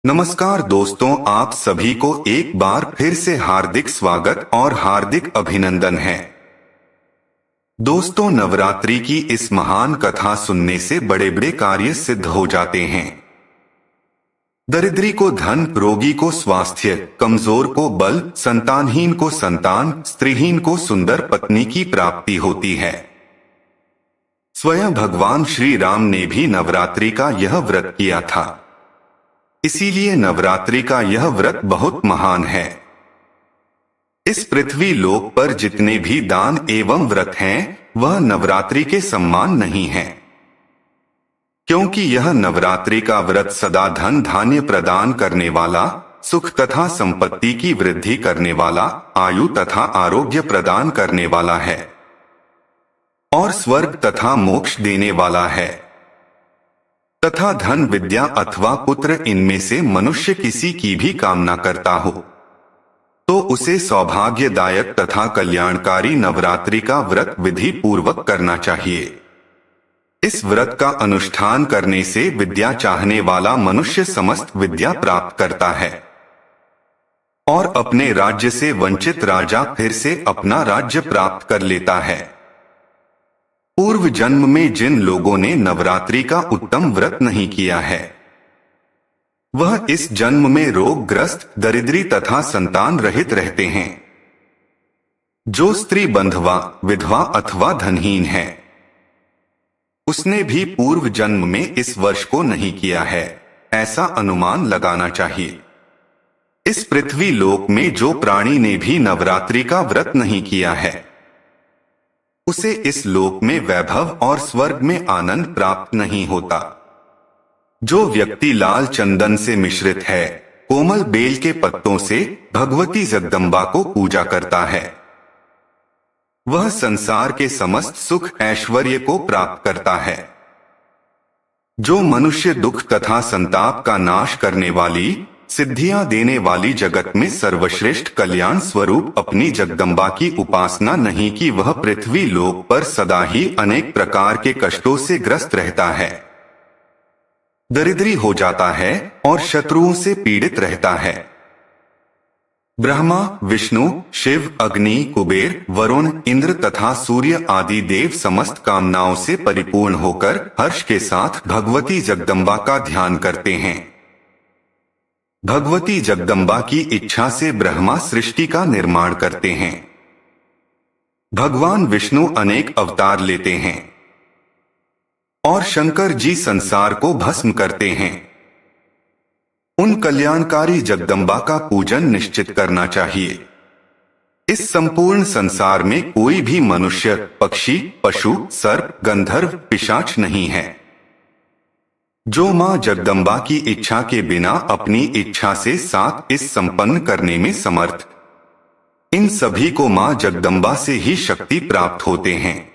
नमस्कार दोस्तों, आप सभी को एक बार फिर से हार्दिक स्वागत और हार्दिक अभिनंदन है। दोस्तों, नवरात्रि की इस महान कथा सुनने से बड़े बड़े कार्य सिद्ध हो जाते हैं। दरिद्री को धन, रोगी को स्वास्थ्य, कमजोर को बल, संतानहीन को संतान, स्त्रीहीन को सुंदर पत्नी की प्राप्ति होती है। स्वयं भगवान श्री राम ने भी नवरात्रि का यह व्रत किया था। इसीलिए नवरात्रि का यह व्रत बहुत महान है। इस पृथ्वी लोक पर जितने भी दान एवं व्रत हैं, वह नवरात्रि के समान नहीं है, क्योंकि यह नवरात्रि का व्रत सदा धन धान्य प्रदान करने वाला, सुख तथा संपत्ति की वृद्धि करने वाला, आयु तथा आरोग्य प्रदान करने वाला है और स्वर्ग तथा मोक्ष देने वाला है तथा धन, विद्या अथवा पुत्र, इनमें से मनुष्य किसी की भी कामना करता हो तो उसे सौभाग्यदायक तथा कल्याणकारी नवरात्रि का व्रत विधि पूर्वक करना चाहिए। इस व्रत का अनुष्ठान करने से विद्या चाहने वाला मनुष्य समस्त विद्या प्राप्त करता है और अपने राज्य से वंचित राजा फिर से अपना राज्य प्राप्त कर लेता है। पूर्व जन्म में जिन लोगों ने नवरात्रि का उत्तम व्रत नहीं किया है, वह इस जन्म में रोगग्रस्त, दरिद्री तथा संतान रहित रहते हैं। जो स्त्री बंधवा, विधवा अथवा धनहीन है, उसने भी पूर्व जन्म में इस वर्ष को नहीं किया है, ऐसा अनुमान लगाना चाहिए। इस पृथ्वी लोक में जो प्राणी ने भी नवरात्रि का व्रत नहीं किया है, उसे इस लोक में वैभव और स्वर्ग में आनंद प्राप्त नहीं होता। जो व्यक्ति लाल चंदन से मिश्रित है, कोमल बेल के पत्तों से भगवती जगदम्बा को पूजा करता है, वह संसार के समस्त सुख ऐश्वर्य को प्राप्त करता है। जो मनुष्य दुख तथा संताप का नाश करने वाली, सिद्धियां देने वाली, जगत में सर्वश्रेष्ठ कल्याण स्वरूप अपनी जगदम्बा की उपासना नहीं की, वह पृथ्वी लोक पर सदा ही अनेक प्रकार के कष्टों से ग्रस्त रहता है, दरिद्री हो जाता है और शत्रुओं से पीड़ित रहता है। ब्रह्मा, विष्णु, शिव, अग्नि, कुबेर, वरुण, इंद्र तथा सूर्य आदि देव समस्त कामनाओं से परिपूर्ण होकर हर्ष के साथ भगवती जगदम्बा का ध्यान करते हैं। भगवती जगदम्बा की इच्छा से ब्रह्मा सृष्टि का निर्माण करते हैं। भगवान विष्णु अनेक अवतार लेते हैं और शंकर जी संसार को भस्म करते हैं। उन कल्याणकारी जगदम्बा का पूजन निश्चित करना चाहिए। इस संपूर्ण संसार में कोई भी मनुष्य, पक्षी, पशु, सर्प, गंधर्व, पिशाच नहीं है जो मां जगदम्बा की इच्छा के बिना अपनी इच्छा से साथ इस संपन्न करने में समर्थ। इन सभी को मां जगदम्बा से ही शक्ति प्राप्त होते हैं।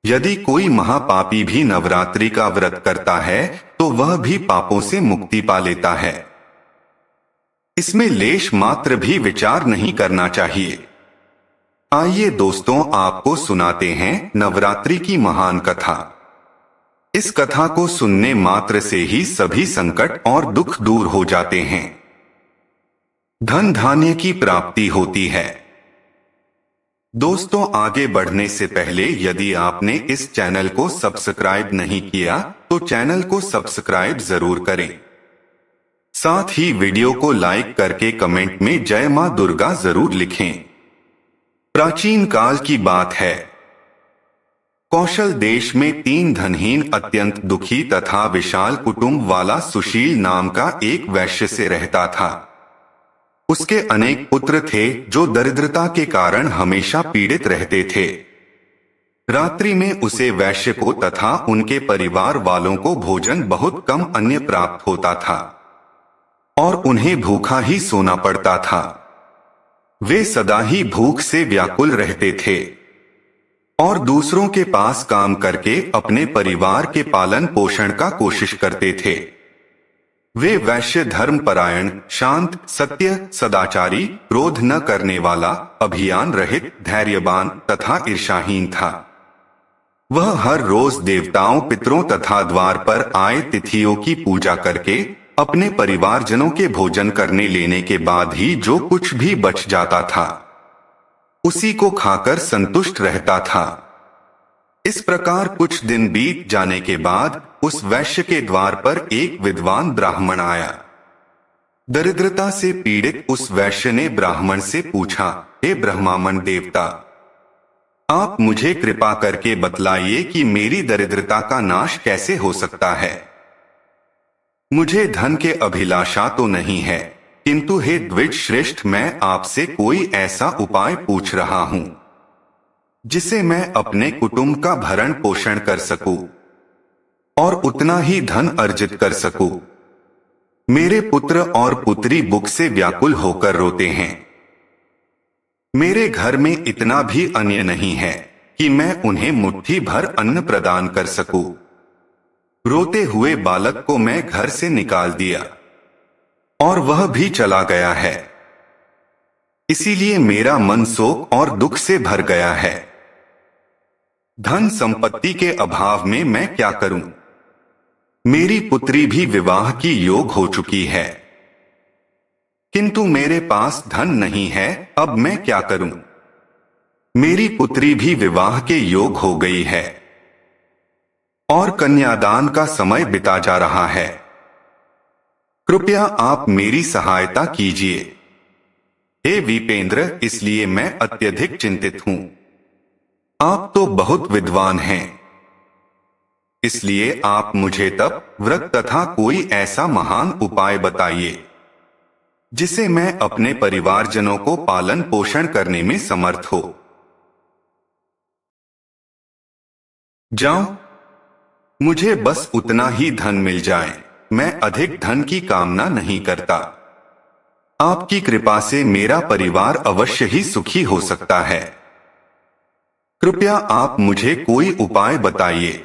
यदि कोई महापापी भी नवरात्रि का व्रत करता है तो वह भी पापों से मुक्ति पा लेता है। इसमें लेश मात्र भी विचार नहीं करना चाहिए। आइए दोस्तों, आपको सुनाते हैं नवरात्रि की महान कथा। इस कथा को सुनने मात्र से ही सभी संकट और दुख दूर हो जाते हैं, धन धान्य की प्राप्ति होती है। दोस्तों, आगे बढ़ने से पहले यदि आपने इस चैनल को सब्सक्राइब नहीं किया तो चैनल को सब्सक्राइब जरूर करें। साथ ही वीडियो को लाइक करके कमेंट में जय मां दुर्गा जरूर लिखें। प्राचीन काल की बात है। कौशल देश में 3 धनहीन, अत्यंत दुखी तथा विशाल कुटुंब वाला सुशील नाम का एक वैश्य से रहता था। उसके अनेक पुत्र थे जो दरिद्रता के कारण हमेशा पीड़ित रहते थे। रात्रि में उसे वैश्य को तथा उनके परिवार वालों को भोजन बहुत कम अन्न प्राप्त होता था और उन्हें भूखा ही सोना पड़ता था। वे सदा ही भूख से व्याकुल रहते थे और दूसरों के पास काम करके अपने परिवार के पालन पोषण का कोशिश करते थे। वे वैश्य धर्मपरायण, शांत, सत्य, सदाचारी, क्रोध न करने वाला, अभिमान रहित, धैर्यवान तथा ईर्ष्याहीन था। वह हर रोज देवताओं, पितरों तथा द्वार पर आए तिथियों की पूजा करके अपने परिवारजनों के भोजन करने लेने के बाद ही जो कुछ भी बच जाता था उसी को खाकर संतुष्ट रहता था। इस प्रकार कुछ दिन बीत जाने के बाद उस वैश्य के द्वार पर एक विद्वान ब्राह्मण आया। दरिद्रता से पीड़ित उस वैश्य ने ब्राह्मण से पूछा, हे ब्रह्मांड देवता, आप मुझे कृपा करके बतलाइए कि मेरी दरिद्रता का नाश कैसे हो सकता है। मुझे धन के अभिलाषा तो नहीं है, किंतु हे द्विज श्रेष्ठ, मैं आपसे कोई ऐसा उपाय पूछ रहा हूं जिसे मैं अपने कुटुंब का भरण पोषण कर सकूं और उतना ही धन अर्जित कर सकूं। मेरे पुत्र और पुत्री भूख से व्याकुल होकर रोते हैं। मेरे घर में इतना भी अन्न नहीं है कि मैं उन्हें मुट्ठी भर अन्न प्रदान कर सकूं। रोते हुए बालक को मैं घर से निकाल दिया और वह भी चला गया है। इसीलिए मेरा मन शोक और दुख से भर गया है। धन संपत्ति के अभाव में मैं क्या करूं? मेरी पुत्री भी विवाह की योग हो चुकी है, किंतु मेरे पास धन नहीं है। अब मैं क्या करूं? मेरी पुत्री भी विवाह के योग हो गई है और कन्यादान का समय बिता जा रहा है। कृपया आप मेरी सहायता कीजिए। हे विपेंद्र, इसलिए मैं अत्यधिक चिंतित हूं। आप तो बहुत विद्वान हैं, इसलिए आप मुझे तप, व्रत तथा कोई ऐसा महान उपाय बताइए जिसे मैं अपने परिवारजनों को पालन पोषण करने में समर्थ हो जाऊं। मुझे बस उतना ही धन मिल जाए, मैं अधिक धन की कामना नहीं करता। आपकी कृपा से मेरा परिवार अवश्य ही सुखी हो सकता है। कृपया आप मुझे कोई उपाय बताइए।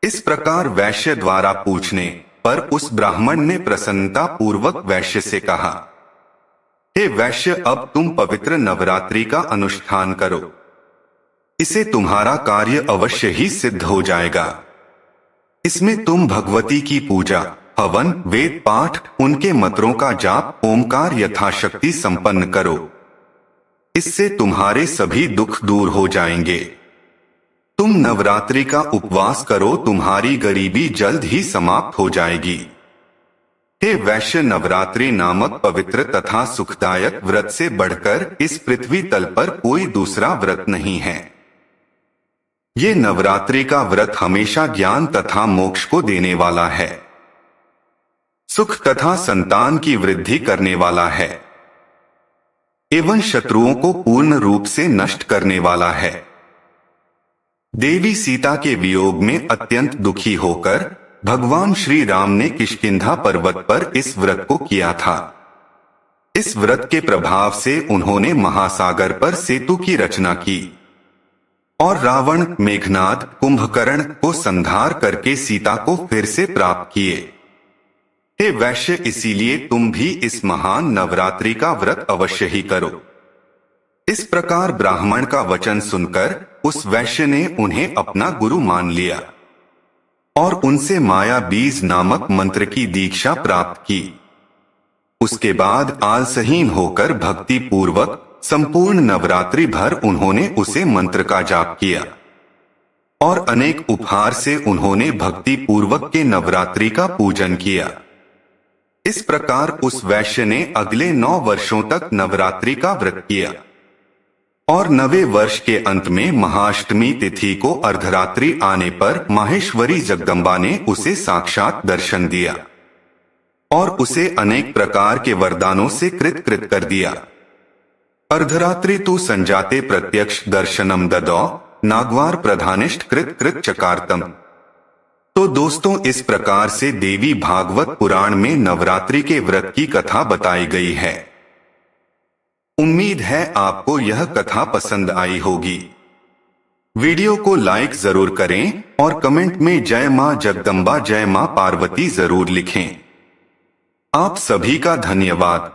इस प्रकार वैश्य द्वारा पूछने पर उस ब्राह्मण ने प्रसन्नता पूर्वक वैश्य से कहा, हे वैश्य, अब तुम पवित्र नवरात्रि का अनुष्ठान करो। इससे तुम्हारा कार्य अवश्य ही सिद्ध हो जाएगा। इसमें तुम भगवती की पूजा, हवन, वेद पाठ, उनके मंत्रों का जाप, ओमकार यथाशक्ति संपन्न करो। इससे तुम्हारे सभी दुख दूर हो जाएंगे। तुम नवरात्रि का उपवास करो, तुम्हारी गरीबी जल्द ही समाप्त हो जाएगी। हे वैश्य, नवरात्रि नामक पवित्र तथा सुखदायक व्रत से बढ़कर इस पृथ्वी तल पर कोई दूसरा व्रत नहीं है। ये नवरात्रि का व्रत हमेशा ज्ञान तथा मोक्ष को देने वाला है, सुख तथा संतान की वृद्धि करने वाला है एवं शत्रुओं को पूर्ण रूप से नष्ट करने वाला है। देवी सीता के वियोग में अत्यंत दुखी होकर भगवान श्री राम ने किष्किंधा पर्वत पर इस व्रत को किया था। इस व्रत के प्रभाव से उन्होंने महासागर पर सेतु की रचना की और रावण, मेघनाद, कुंभकर्ण को संहार करके सीता को फिर से प्राप्त किए। हे वैश्य, इसीलिए तुम भी इस महान नवरात्रि का व्रत अवश्य ही करो। इस प्रकार ब्राह्मण का वचन सुनकर उस वैश्य ने उन्हें अपना गुरु मान लिया और उनसे माया बीज नामक मंत्र की दीक्षा प्राप्त की। उसके बाद आलसहीन होकर भक्ति पूर्वक संपूर्ण नवरात्रि भर उन्होंने उसे मंत्र का जाप किया और अनेक उपहार से उन्होंने भक्ति पूर्वक के नवरात्रि का पूजन किया। इस प्रकार उस वैश्य ने अगले 9 वर्षों तक नवरात्रि का व्रत किया और 9वें वर्ष के अंत में महाअष्टमी तिथि को अर्धरात्रि आने पर माहेश्वरी जगदम्बा ने उसे साक्षात दर्शन दिया और उसे अनेक प्रकार के वरदानों से कृत कर दिया। अर्धरात्रि तु संजाते प्रत्यक्ष दर्शनम ददौ नागवार प्रधानिष्ठ कृत चकारतम। तो दोस्तों, इस प्रकार से देवी भागवत पुराण में नवरात्रि के व्रत की कथा बताई गई है। उम्मीद है आपको यह कथा पसंद आई होगी। वीडियो को लाइक जरूर करें और कमेंट में जय मां जगदम्बा, जय मां पार्वती जरूर लिखें। आप सभी का धन्यवाद।